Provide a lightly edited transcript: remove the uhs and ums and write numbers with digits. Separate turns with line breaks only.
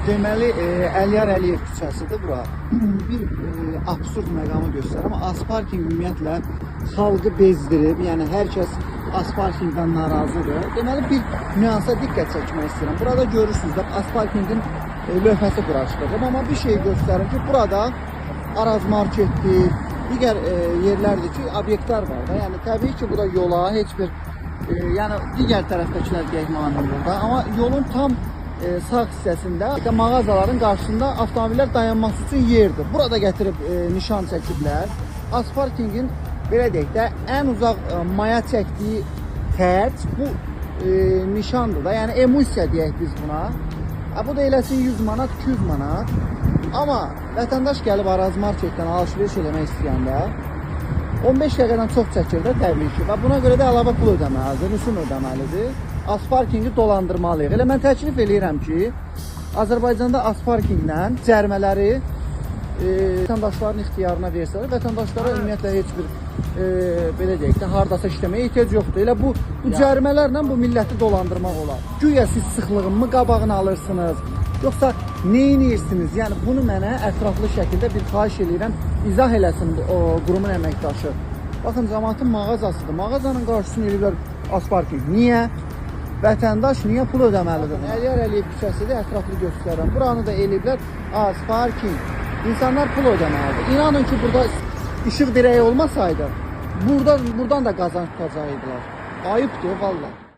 Deməli, Əliyar Əliyev küçəsidir bura. Bir absurd məqamı göstərir, amma Asparking ümumiyyətlə xalqı bezdirib, yəni hər kəs Asparkingdən narazıdır. Deməli, bir nüansa diqqət çəkmək istəyirəm. Burada görürsünüz də Asparkingin lövhəsi quraşdırılıb, amma bir şey göstərir ki, burada Araz marketdir, digər yerlərdir ki, obyektlər var da. Yəni, təbii ki, burada yola heç bir, yəni digər tərəfdəkilər deyək mənim burada, amma yolun tam sağ hissəsində mağazaların qarşısında avtomobillər dayanması üçün yerdir. Burada gətirib nişan çəkiblər. Asparkingin belə deyək də ən uzaq maya çəkdiyi xərc bu nişandır da. Yəni emulsiya deyək biz buna. Bu da eləsin 100 manat, 200 manat. Amma vətəndaş gəlib Araz marketdən alış-veriş eləmək istəyəndə 15 dəqiqədən çox çəkir də təbii ki. Və buna görə də əlavə pul ödəməlidir, rüsum ödəməlidir. Asparkingi dolandırmalıyıq. Elə mən təklif eləyirəm ki, Azərbaycanda Asparkinglə cərimələri vətəndaşların ixtiyarına versələr, vətəndaşlara ümumiyyətlə heç bir belə deyək də hardasa işləməyə ehtiyac yoxdur. Elə bu cərimələrlə bu milləti dolandırmaq olar. Güya siz sıxlığın mı qabağını alırsınız, yoxsa neyinirsiniz? Yəni bunu mənə ətraflı şəkildə bir xahiş eləyirəm, izah eləsin o qurumun əməkdaşı. Baxın, cəmaatın mağazasıdır. Mağazanın qarşısını eləyirlər Asparking. Niyə? Vətəndaş niyə pul ödəməlidir? Əliyar Əliyev küçəsidir, ətraflı göstərirəm. Buranı da eləyiblər Asparking. İnsanlar pul ödəməlidir. İnanın ki, burada işıq dirəyi olmasaydı, buradan da qazanç tutacaqdılar. Ayıbdır, vallahi.